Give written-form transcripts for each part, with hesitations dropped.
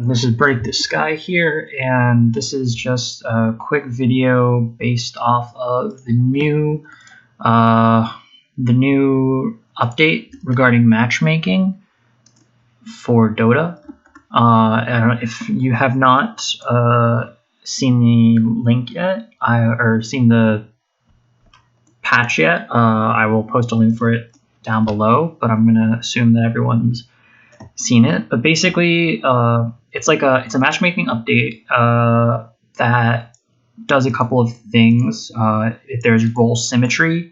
This is Break the Sky here, and this is just a quick video based off of the new update regarding matchmaking for Dota. And if you have not seen the link yet, or seen the patch yet, I will post a link for it down below. But I'm gonna assume that everyone's seen it. But basically, it's a matchmaking update that does a couple of things. There's role symmetry.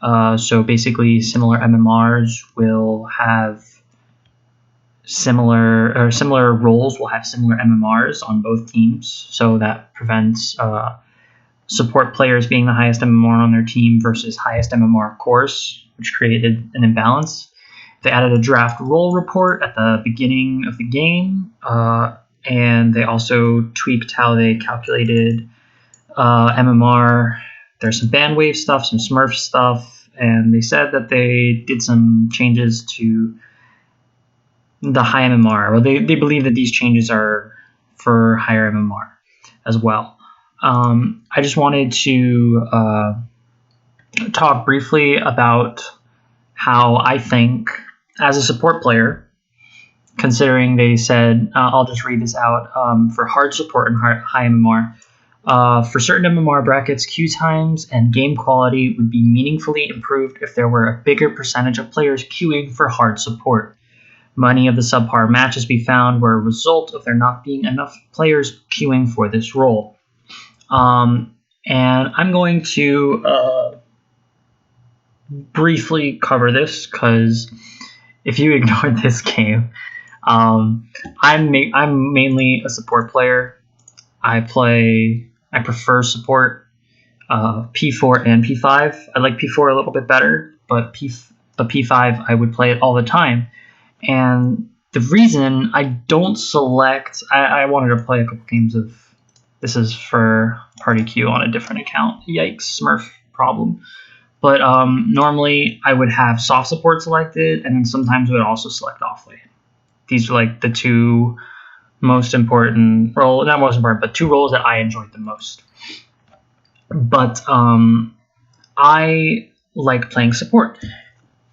So basically, similar MMRs will have similar roles will have similar MMRs on both teams. So that prevents support players being the highest MMR on their team versus highest MMR of course, which created an imbalance. They added a draft role report at the beginning of the game, and they also tweaked how they calculated MMR. There's some bandwave stuff, some Smurf stuff, and they said that they did some changes to the high MMR. Well, they believe that these changes are for higher MMR as well. I just wanted to talk briefly about how I think, as a support player, considering they said, I'll just read this out, for hard support and high MMR, for certain MMR brackets, queue times and game quality would be meaningfully improved if there were a bigger percentage of players queuing for hard support. Many of the subpar matches we found were a result of there not being enough players queuing for this role. And I'm going to briefly cover this, because if you ignored this game, I'm mainly a support player. I prefer support, P4 and P5. I like P4 a little bit better, but P5 I would play it all the time. And the reason I don't select, I wanted to play a couple games of, this is for Party Q on a different account. Yikes, Smurf problem. But normally I would have soft support selected, and then sometimes I would also select off lane. These are like the two most important, well, not most important, but two roles that I enjoyed the most. But I like playing support.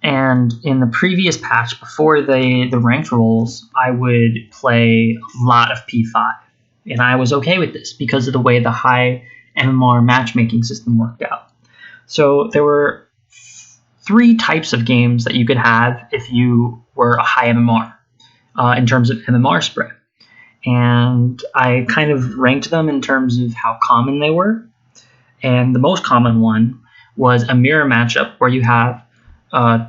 And in the previous patch, before the ranked roles, I would play a lot of P5. And I was okay with this because of the way the high MMR matchmaking system worked out. So there were three types of games that you could have if you were a high MMR in terms of MMR spread. And I kind of ranked them in terms of how common they were. And the most common one was a mirror matchup where you have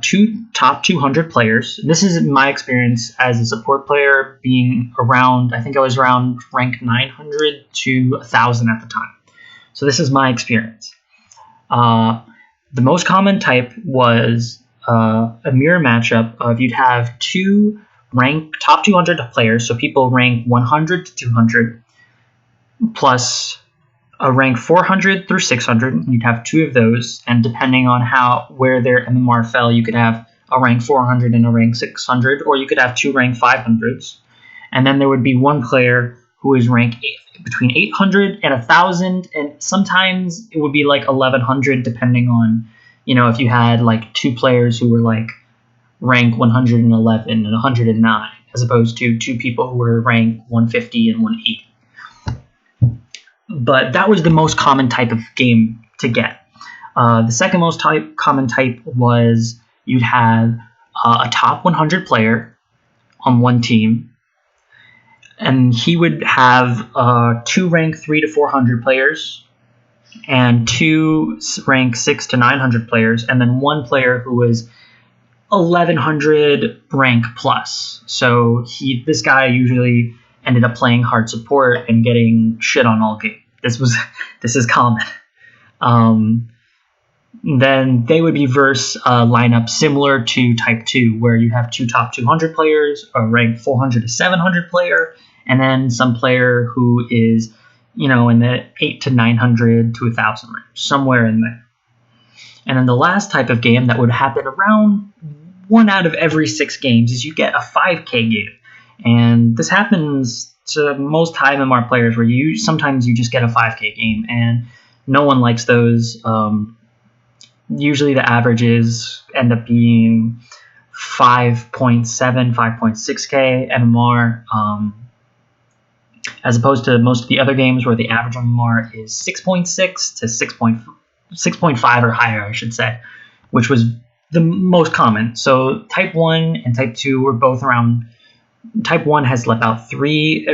two top 200 players. This is my experience as a support player, being around, I think I was around rank 900 to 1,000 at the time. So this is my experience. The most common type was a mirror matchup of, you'd have two top 200 players, so people rank 100 to 200, plus a rank 400 through 600. You'd have two of those, and depending on where their MMR fell, you could have a rank 400 and a rank 600, or you could have two rank 500s. And then there would be one player who is ranked between 800 and 1,000, and sometimes it would be like 1,100, depending on, if you had like two players who were like rank 111 and 109, as opposed to two people who were ranked 150 and 180. But that was the most common type of game to get. The second most common type was, you'd have a top 100 player on one team, and he would have two rank 3 to 400 players and two rank 6 to 900 players, and then one player who was 1,100 rank plus. So this guy usually ended up playing hard support and getting shit on all game. This is common. Then they would be verse lineup similar to type 2, where you have two top 200 players, a rank 400 to 700 player, and then some player who is, in the 8 to 900 to 1,000 range, somewhere in there. And then the last type of game that would happen around 1 out of every 6 games is you get a 5K game. And this happens to most high MMR players where sometimes you just get a 5K game, and no one likes those. Usually the averages end up being 5.7, 5.6K MMR, as opposed to most of the other games where the average MMR is 6.6 to 6.5 or higher, I should say, which was the most common. So Type 1 and Type 2 were both around. Type 1 has about three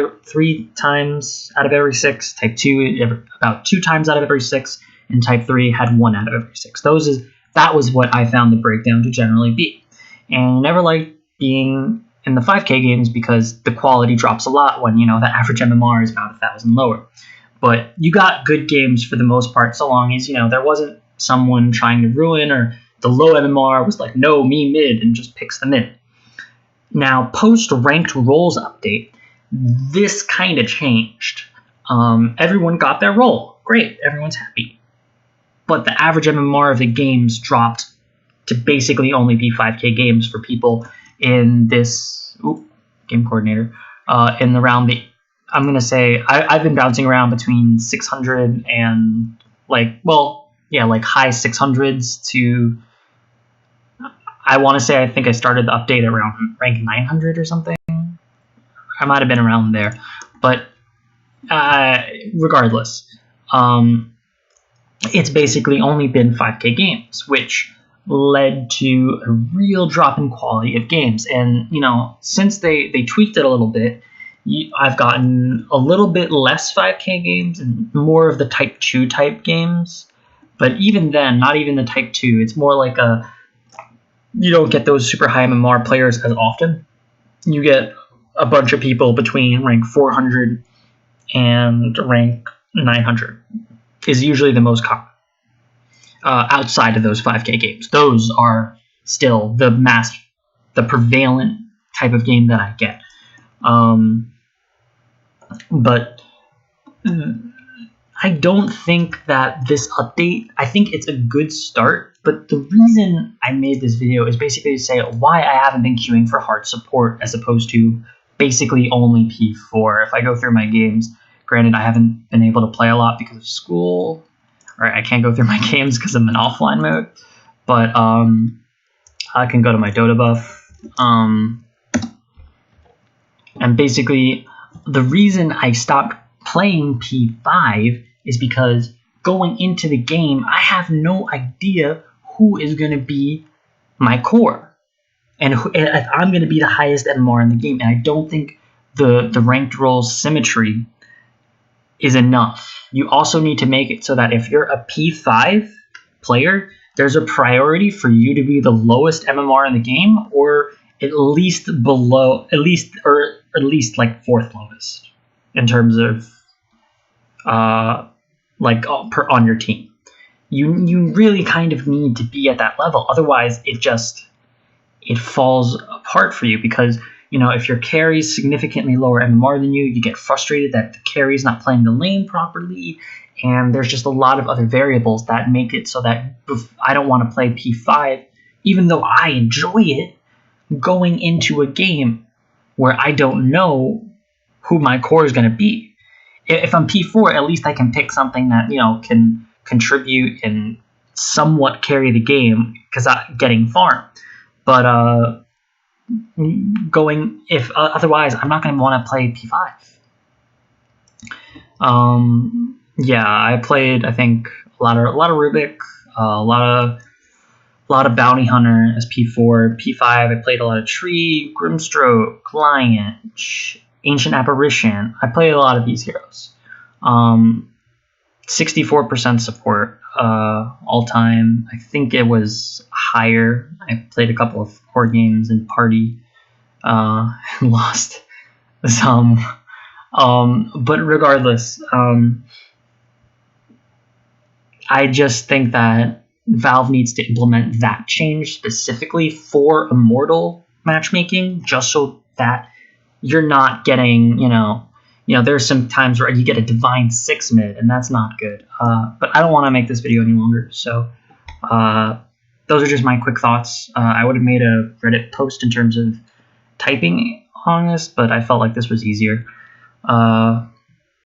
times out of every 6. Type 2 about 2 times out of every 6. And Type 3 had 1 out of every 6. That was what I found the breakdown to generally be. And never liked being in the 5K games because the quality drops a lot when, the average MMR is about 1,000 lower. But you got good games for the most part, so long as, there wasn't someone trying to ruin, or the low MMR was like, no, me mid, and just picks the mid. Now, post-ranked roles update, this kind of changed. Everyone got their role. Great, everyone's happy. But the average MMR of the games dropped to basically only be 5K games for people in this game coordinator. In around the, I'm going to say, I've been bouncing around between 600 and high 600s to, I want to say, I think I started the update around rank 900 or something. I might have been around there. But regardless, it's basically only been 5K games, which led to a real drop in quality of games. And, since they tweaked it a little bit, I've gotten a little bit less 5K games and more of the Type 2 type games. But even then, not even the Type 2. It's more like you don't get those super high MMR players as often. You get a bunch of people between rank 400 and rank 900 is usually the most common. Outside of those 5K games, those are still the prevalent type of game that I get. But I don't think that this update, I think it's a good start, but the reason I made this video is basically to say why I haven't been queuing for hard support as opposed to basically only P4. If I go through my games, granted I haven't been able to play a lot because of school, or I can't go through my games because I'm in offline mode, but I can go to my Dota buff. And basically, the reason I stopped playing P5 is because going into the game, I have no idea who is going to be my core, and if I'm going to be the highest MMR in the game. And I don't think the ranked roles symmetry is enough. You also need to make it so that if you're a P5 player, there's a priority for you to be the lowest MMR in the game, or at least like fourth lowest in terms of on your team. You really kind of need to be at that level. Otherwise, it falls apart for you because, if your carry's significantly lower MMR than you get frustrated that the carry's not playing the lane properly, and there's just a lot of other variables that make it so that I don't want to play P5, even though I enjoy it, going into a game where I don't know who my core is going to be. If I'm P4, at least I can pick something that, can contribute and somewhat carry the game because I'm getting farm. But otherwise, I'm not going to want to play P5. I played, I think, a lot of Rubik, a lot of Bounty Hunter as P4. P5, I played a lot of Tree, Grimstroke, Lion, Ancient Apparition. I played a lot of these heroes. 64% support all time. I think it was higher. I played a couple of core games in party, lost some. But regardless, I just think that Valve needs to implement that change specifically for Immortal matchmaking, just so that you're not getting, there's some times where you get a Divine 6 mid, and that's not good. But I don't want to make this video any longer, so those are just my quick thoughts. I would have made a Reddit post in terms of typing on this, but I felt like this was easier.